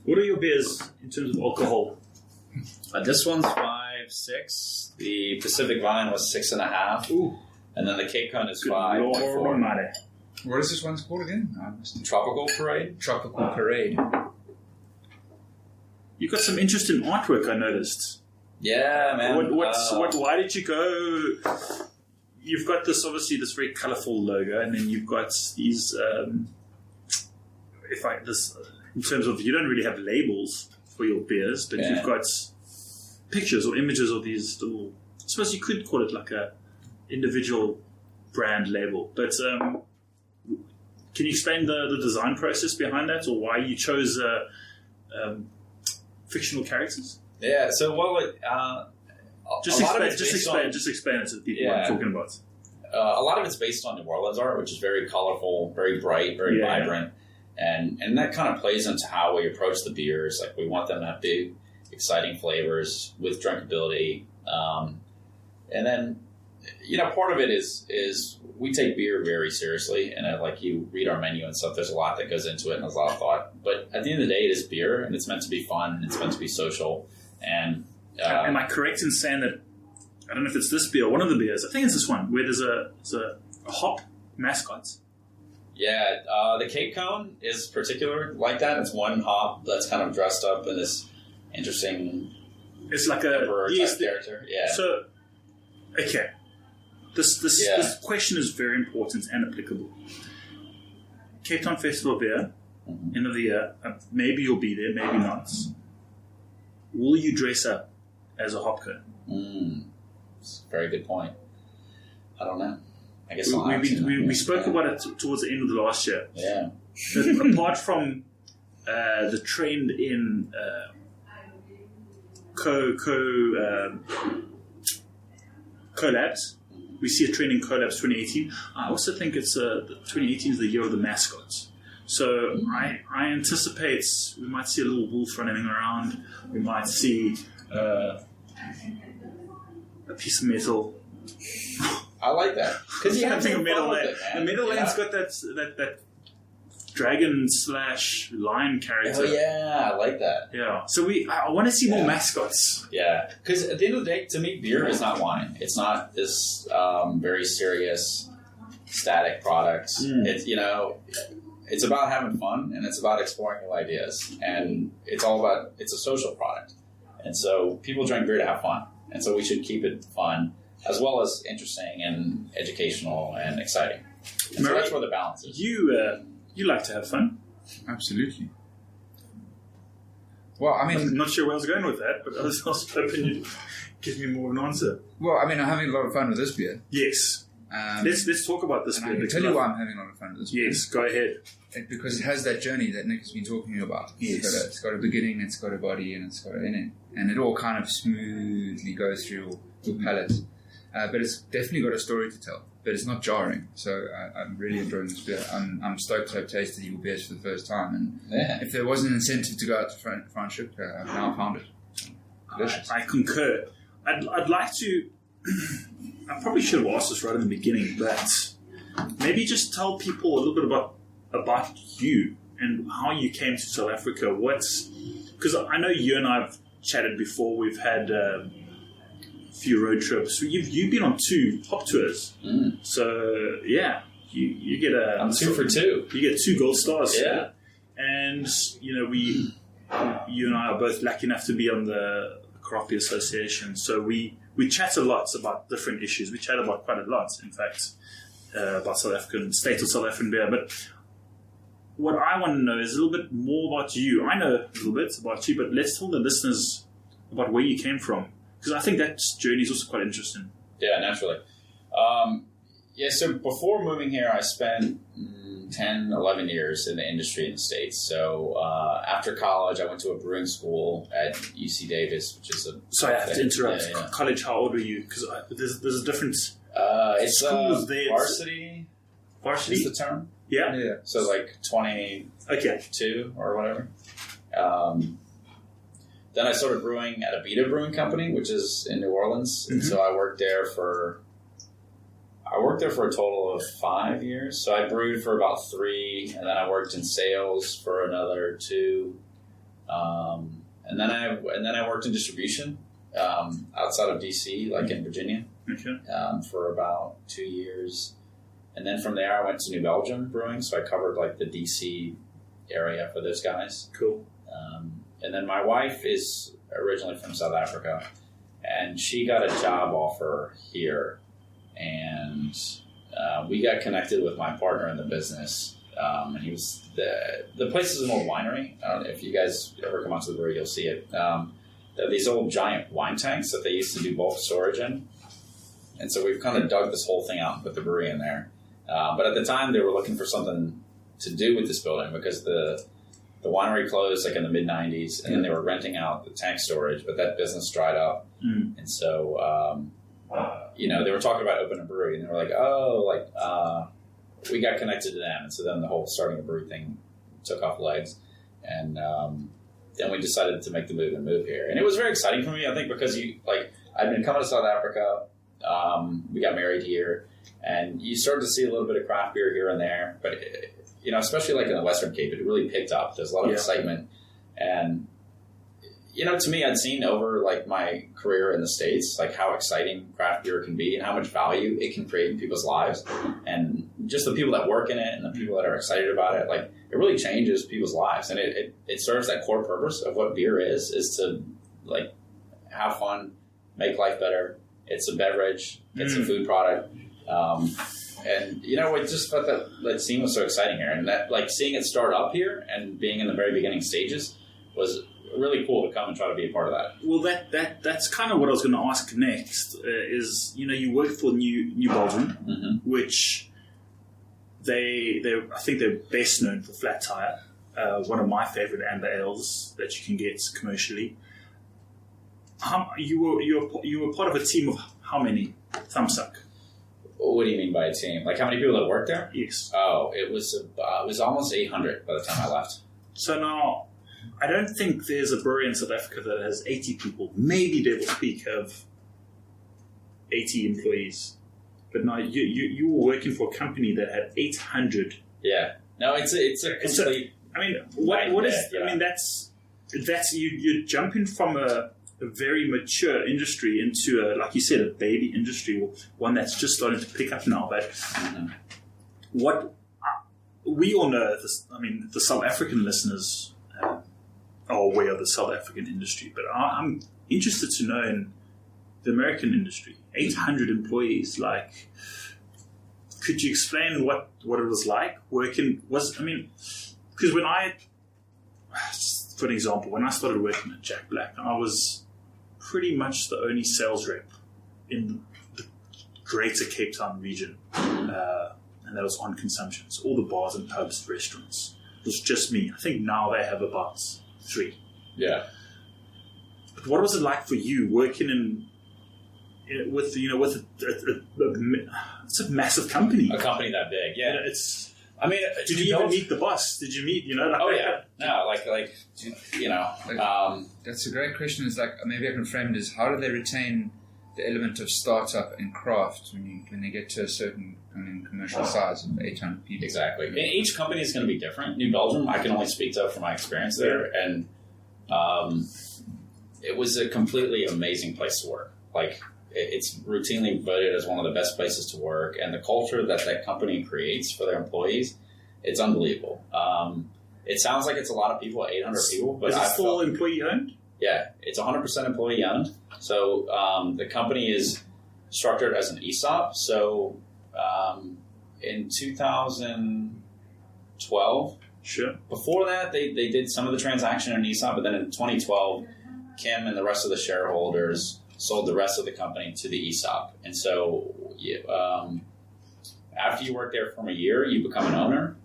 What are your beers in terms of alcohol? This one's 5.6. The Pacific Vine was 6.5. Ooh. And then the Cape Cod is Good 5. Lord, like 4. almighty. What is this one's called again? No, I missed it. Tropical Parade. Tropical Parade. You've got some interesting artwork, I noticed. Yeah, man. Why did you go... You've got this very colourful logo, and then you've got these... in terms of, you don't really have labels for your beers, but you've got pictures or images of these little... I suppose you could call it like a individual brand label. But can you explain the design process behind that, or why you chose fictional characters? Yeah, so Just explain it to the people I'm talking about. A lot of it's based on New Orleans art, which is very colorful, very bright, very vibrant. And that kind of plays into how we approach the beers. Like, we want them to have big, exciting flavors with drinkability. And then, part of it is we take beer very seriously. And like you read our menu and stuff, there's a lot that goes into it and there's a lot of thought. But at the end of the day, it is beer, and it's meant to be fun, and it's meant to be social. And am I correct in saying that, I don't know if it's this beer or one of the beers, I think it's this one, where there's a hop mascot? Yeah, the Cape Cone is particular like that. It's one hop that's kind of dressed up in this interesting... It's like emperor type character. Yeah. So, okay. This question is very important and applicable. Cape Town Festival beer, end of the year. Maybe you'll be there, maybe not. Will you dress up as a hop cone? That's a very good point. I don't know. I guess we spoke about it towards the end of the last year. Yeah. But apart from the trend in collabs, we see a trend in collabs 2018. I also think it's 2018 is the year of the mascots. So I anticipate we might see a little wolf running around. We might see a piece of metal. I like that. Because you have to think have of fun with Meadowland. it, man. And Meadowland's got that dragon/lion character. Oh, yeah, I like that. Yeah. So I want to see more mascots. Yeah. Because at the end of the day, to me, beer is not wine. It's not this very serious, static product. It's, it's about having fun, and it's about exploring new ideas. And it's a social product. And so people drink beer to have fun. And so we should keep it fun, as well as interesting and educational and exciting. And so that's where the balance is. You like to have fun. Absolutely. Well, I mean... I'm not sure where I was going with that, but I was hoping you'd give me more of an answer. Well, I mean, I'm having a lot of fun with this beer. Yes. Let's talk about this beer. I can tell you why I'm having a lot of fun with this beer. Yes, go ahead. Because it has that journey that Nick has been talking about. Yes. It's got a beginning, it's got a body, and it's got an end. And it all kind of smoothly goes through your palate. But it's definitely got a story to tell. But it's not jarring. So I'm really enjoying this beer. I'm stoked to have tasted your beers for the first time. And if there wasn't an incentive to go out to Franschhoek, I've now found it. Delicious. I concur. I'd like to... I probably should have asked this right in the beginning, but maybe just tell people a little bit about you and how you came to South Africa. Because I know you and I have chatted before. We've had a few road trips. You've been on 2 hop tours. So, yeah, you get I'm 2 for 2. You get 2 gold stars. Yeah. And, you and I are both lucky enough to be on the Craft Beer Association. So we chat a lot about different issues. We chat about quite a lot, in fact, about state of South African beer. But what I want to know is a little bit more about you. I know a little bit about you, but let's tell the listeners about where you came from. Because I think that journey is also quite interesting. Yeah, naturally. So before moving here, I spent 10, 11 years in the industry in the States. So after college, I went to a brewing school at UC Davis, which is a... Sorry, I have to interrupt. Yeah. College, how old were you? Because there's a difference. It's schools there. Varsity. Varsity? Is the term? Yeah. So like 22 or whatever. Then I started brewing at Abita Brewing Company, which is in New Orleans. And so I worked there for a total of 5 years. So I brewed for about 3, and then I worked in sales for another 2. And then I worked in distribution outside of DC, like in Virginia, for about 2 years. And then from there, I went to New Belgium Brewing, so I covered like the DC area for those guys. Cool. And then my wife is originally from South Africa, and she got a job offer here, and we got connected with my partner in the business. And he was the place is an old winery. I don't know if you guys ever come out to the brewery, you'll see it. They have these old giant wine tanks that they used to do bulk storage in, and so we've kind of dug this whole thing out and put the brewery in there. But at the time, they were looking for something to do with this building because the winery closed like in the mid-'90s, and then they were renting out the tank storage, but that business dried up. And so, they were talking about opening a brewery, and they were like, we got connected to them. And so then the whole starting a brewery thing took off legs. And then we decided to make the move and move here. And it was very exciting for me, I think, because I'd been coming to South Africa. We got married here, and you started to see a little bit of craft beer here and there, but especially like in the Western Cape, it really picked up. There's a lot of excitement. And, to me, I'd seen over like my career in the States, like how exciting craft beer can be and how much value it can create in people's lives. And just the people that work in it and the people that are excited about it, like it really changes people's lives. And it serves that core purpose of what beer is to like have fun, make life better. It's a beverage. It's a food product. And, I just thought that scene was so exciting here. And that, like, seeing it start up here and being in the very beginning stages was really cool to come and try to be a part of that. Well, that's kind of what I was going to ask next, is, you work for New Belgium, which I think they're best known for Flat Tire, one of my favorite amber ales that you can get commercially. You were part of a team of how many? Thumbsuck. What do you mean by a team? Like how many people that worked there? Yes. Oh, it was almost 800 by the time I left. So now, I don't think there's a brewery in South Africa that has 80 people. Maybe Devil's Peak have 80 employees. But now you were working for a company that had 800. Yeah. No, it's a complete... I mean, what is... Yeah. I mean, that's you're jumping from a very mature industry into like you said, a baby industry, one that's just starting to pick up now. But what we all know, the South African listeners are aware of the South African industry, but I'm interested to know in the American industry, 800 employees. Like, could you explain what it was like working? Because for an example, when I started working at Jack Black, I was pretty much the only sales rep in the greater Cape Town region, and that was on consumption. So all the bars and pubs, restaurants, it was just me. I think now they have about 3. Yeah. But what was it like for you working with it's a massive company, a company that big? Yeah, did you even meet the boss? Did you meet, that's a great question. Is like, maybe I can frame it as, how do they retain the element of startup and craft when they get to a certain commercial size of 800 people? Exactly. And each company is going to be different. New Belgium, I can only speak to from my experience there. And, it was a completely amazing place to work. Like, it's routinely voted as one of the best places to work, and the culture that that company creates for their employees, it's unbelievable. It sounds like it's a lot of people, 800 people, but Is it still employee owned? yeah, it's 100% employee owned. So the company is structured as an ESOP. So in 2012, Sure. before that, they did some of the transaction in ESOP, but then in 2012, Kim and the rest of the shareholders sold the rest of the company to the ESOP. And so after you work there for a year, you become an owner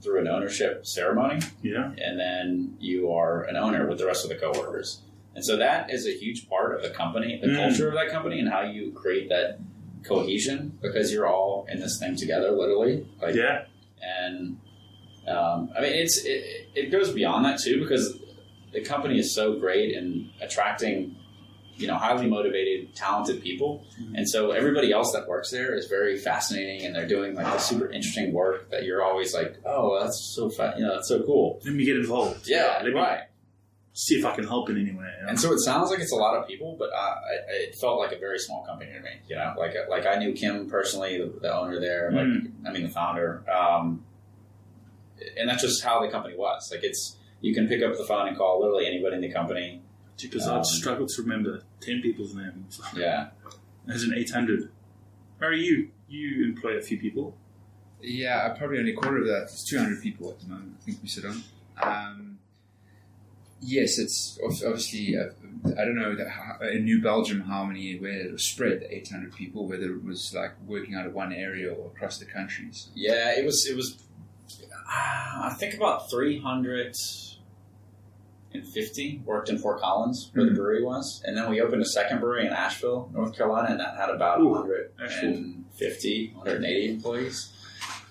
through an ownership ceremony. Yeah. And then you are an owner with the rest of the coworkers. And so that is a huge part of the company, the culture of that company, and how you create that cohesion, because you're all in this thing together, literally. Like, Yeah. And I mean, it goes beyond that too, because the company is so great in attracting, highly motivated, talented people. And so everybody else that works there is very fascinating, and they're doing like this super interesting work that you're always like, oh, that's so fun. That's so cool. Let me get involved. Yeah, Let me right. see if I can help in any way. And so it sounds like it's a lot of people, but it felt like a very small company to me. Like I knew Kim personally, the owner there, the founder, and that's just how the company was. Like, you can pick up the phone and call literally anybody in the company. Because I'd struggle to remember 10 people's names. Yeah. As in 800. Mary, you employ a few people. Yeah, probably only a quarter of that. It's 200 people at the moment, I think we sit on. Yes, it's obviously, I don't know in New Belgium where it was spread, the 800 people, whether it was like working out of one area or across the countries. Yeah, it was I think about 350 worked in Fort Collins, where the brewery was. And then we opened a second brewery in Asheville, North Carolina, and that had about 150, 180 employees.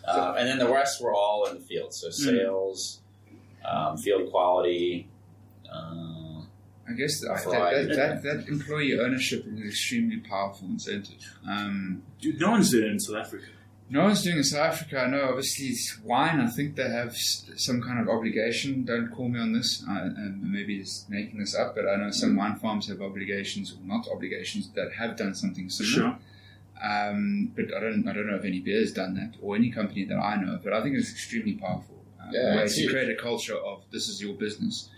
And then the rest were all in the field, so sales, field quality. I guess that employee ownership is an extremely powerful incentive. Dude, no one's doing it in South Africa. No one's doing it in South Africa. I know, obviously, it's wine. I think they have some kind of obligation. Don't call me on this. Maybe just making this up, but I know some wine farms have obligations, or not obligations, that have done something similar. Sure. But I don't know if any beer has done that, or any company that I know of. But I think it's extremely powerful. Way to create a culture of this is your business.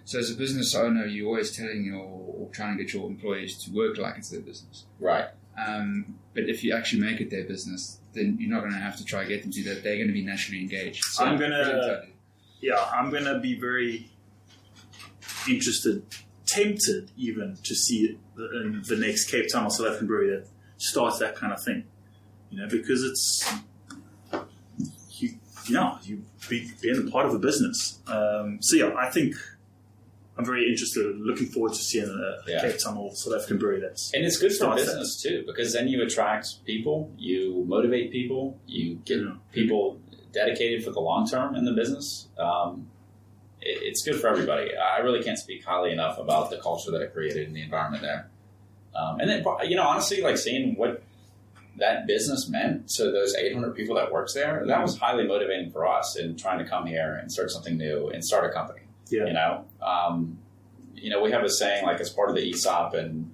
So as a business owner, you're always telling or trying to get your employees to work like it's their business. Right. But if you actually make it their business, then you're not going to have to try to get them to do that. They're going to be naturally engaged. So I'm gonna be very interested, tempted even, to see the next Cape Town or South African brewery that starts that kind of thing. Because it's you being a part of a business. I think I'm very interested, looking forward to seeing a Cape Town or South African brewery and it's good for business too, because then you attract people, you motivate people, you get people dedicated for the long term in the business. It's good for everybody. I really can't speak highly enough about the culture that it created and the environment there. And then, honestly, like seeing what that business meant to those 800 people that works there, that was highly motivating for us in trying to come here and start something new and start a company. Yeah. We have a saying, like, as part of the ESOP and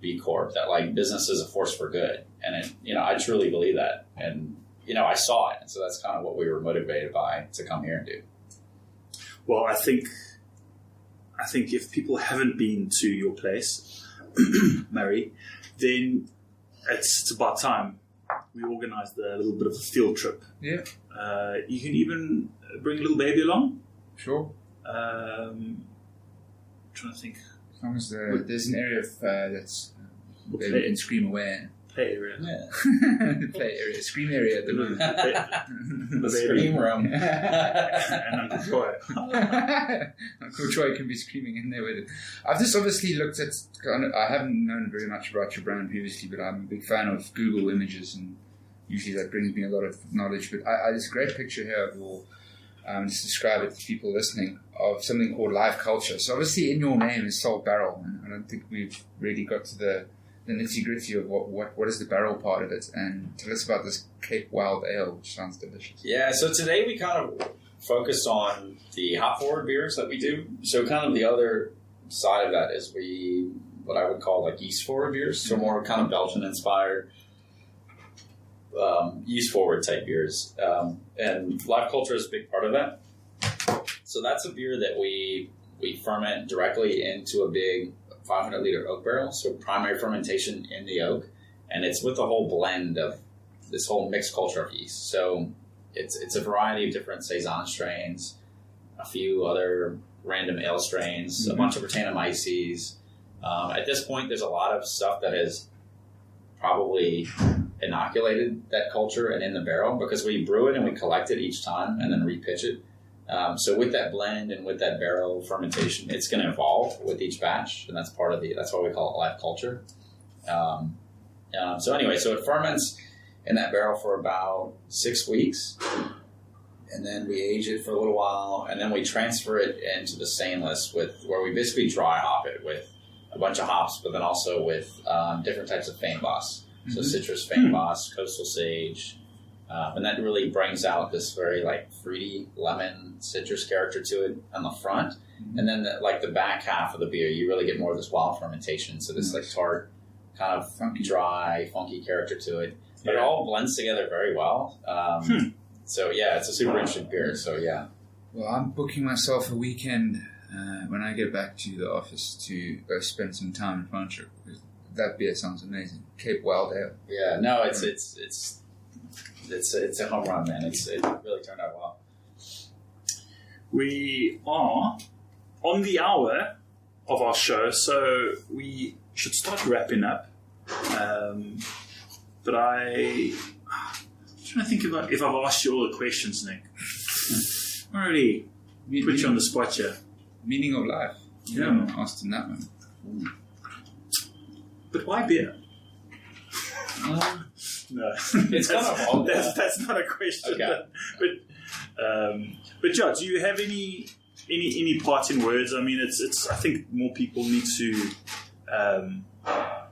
B Corp, that like business is a force for good, and I truly believe that, and I saw it, and so that's kind of what we were motivated by to come here and do. Well, I think if people haven't been to your place, Murray, then it's about time we organised a little bit of a field trip. Yeah. You can even bring a little baby along. Sure. Trying to think. As long as there's an area that's where you can scream away. Play area. Yeah. Play area. Scream area at the moment. The scream room. And Uncle Troy. Uncle Troy can be screaming in there with it. I've just obviously looked at, I haven't known very much about your brand previously, but I'm a big fan of Google Images, and usually that brings me a lot of knowledge. But there's a great picture here of your, just describe it to people listening, of something called Live Culture. So obviously in your name is Salt Barrel, and I don't think we've really got to the nitty-gritty of what is the barrel part of it, and tell us about this Cape Wild Ale, which sounds delicious. Yeah, so today we kind of focused on the hop forward beers that we do. So kind of the other side of that is what I would call like yeast forward beers, so more kind of Belgian inspired, yeast forward type beers, and live culture is a big part of that. So that's a beer that we ferment directly into a big 500 liter oak barrel, so primary fermentation in the oak, and it's with a whole blend of this whole mixed culture of yeast. So it's a variety of different saison strains, a few other random ale strains, a bunch of Brettanomyces. At this point, there's a lot of stuff that has probably inoculated that culture and in the barrel, because we brew it and we collect it each time and then repitch it. So with that blend and with that barrel fermentation, it's going to evolve with each batch, and that's part of that's why we call it live culture. So anyway, so it ferments in that barrel for about 6 weeks, and then we age it for a little while, and then we transfer it into the stainless where we basically dry hop it with a bunch of hops, but then also with different types of feinbos. So citrus feinbos, coastal sage, and that really brings out this very like fruity lemon citrus character to it on the front, and then the back half of the beer, you really get more of this wild fermentation. So this like tart, kind of funky, dry, funky character to it. But it all blends together very well. So yeah, it's a super interesting beer. So yeah. Well, I'm booking myself a weekend when I get back to the office to go spend some time in Franschhoek, because that beer sounds amazing. Cape Wild Ale. Yeah, no, it's a home run, man. It really turned out well. We are on the hour of our show, so we should start wrapping up. But I'm trying to think about if I've asked you all the questions, Nick. I already put you on the spot here. Meaning of life. Yeah. Asked him that one. But why beer? No, It's kind of odd. that's not a question. Okay. But yeah, do you have any parting words? I mean, it's. I think more people need to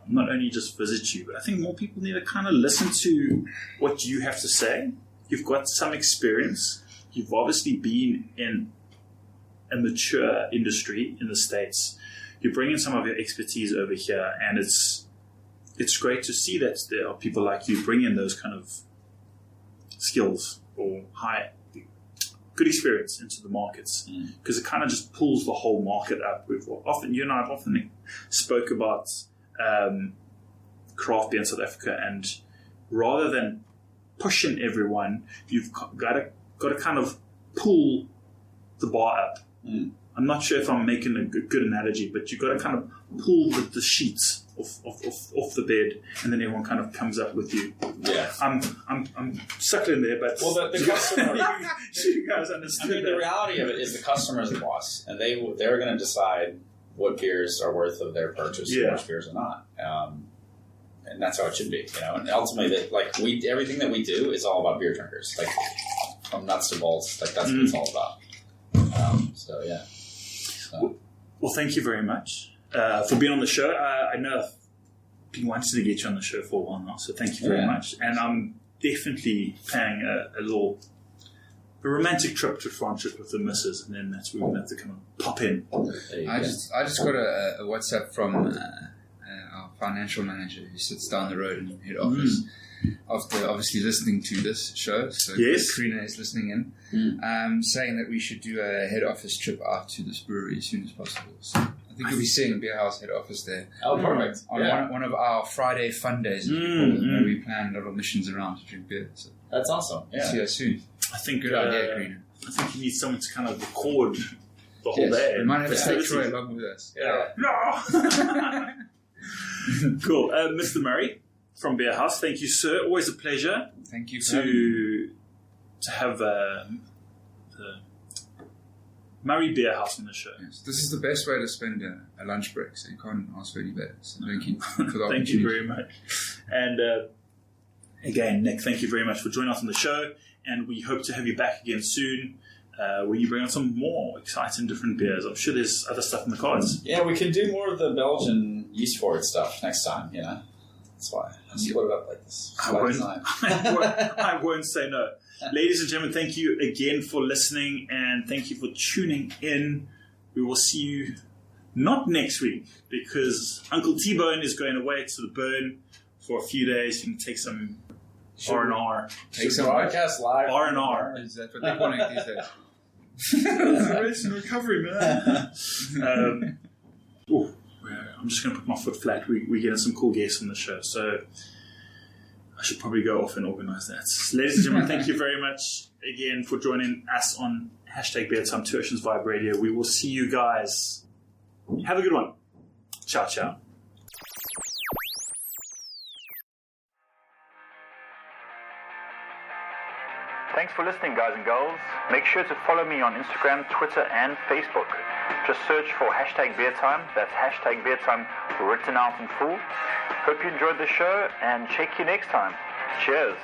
not only just visit you, but I think more people need to kind of listen to what you have to say. You've got some experience. You've obviously been in a mature industry in the States. You're bringing some of your expertise over here, and it's great to see that there are people like you bringing those kind of skills or good experience into the markets, because it kind of just pulls the whole market up. You and I have often spoke about craft beer in South Africa, and rather than pushing everyone, you've got to kind of pull the bar up. I'm not sure if I'm making a good analogy, but you've got to kind of pull the sheets off the bed, and then everyone kind of comes up with you. Yeah, I'm suckling there, but the customer. you guys understand. I mean, the reality of it is the customer is the boss, and they're going to decide what beers are worth of their purchase and which beers are not. And that's how it should be, And ultimately, everything that we do is all about beer drinkers, like from nuts to bolts. Like that's what it's all about. So yeah. Well, thank you very much for being on the show. I know I've been wanting to get you on the show for a while now, so thank you very much. And I'm definitely planning a romantic trip to Franschhoek with the missus, and then that's where we're going to have to kind of pop in. I just got a WhatsApp from our financial manager who sits down the road in head office. After obviously listening to this show, so Karina is listening in, saying that we should do a head office trip out to this brewery as soon as possible. So I think you'll be seeing Beer House head office there. Oh, perfect! On one of our Friday fun days, where we plan little missions around to drink beer. So that's awesome. Yeah, see you soon. I think good idea, Karina. I think you need someone to kind of record the whole day. We might have to take Troy along with us. Yeah. No. Cool, Mr. Murray from Beer House. Thank you, sir. Always a pleasure. Thank you for having me. To have the Murray Beer House on the show. Yes, this is the best way to spend a lunch break, so you can't ask for any better. So thank you for the opportunity. Thank you very much. And again, Nick, thank you very much for joining us on the show, and we hope to have you back again soon. When you bring on some more exciting different beers. I'm sure there's other stuff in the cards. Yeah, we can do more of the Belgian yeast forward stuff next time, That's why I split it up like this. I won't say no. Ladies and gentlemen, thank you again for listening, and thank you for tuning in. We will see you Not next week, because Uncle T-Bone is going away to the Burn for a few days. You can take some R&R. Take Should some broadcast live. R&R. Is that what they're calling it these days? Rest and recovery, man. I'm just going to put my foot flat. We're getting some cool guests on the show, so I should probably go off and organise that. Ladies and gentlemen, thank you very much again for joining us on #BeerTime, Two Oceans Vibe Radio. We will see you guys. Have a good one. Ciao, ciao. Thanks for listening, guys and girls. Make sure to follow me on Instagram, Twitter, and Facebook. Just search for #BeerTime. That's #BeerTime written out in full. Hope you enjoyed the show, and check you next time. Cheers.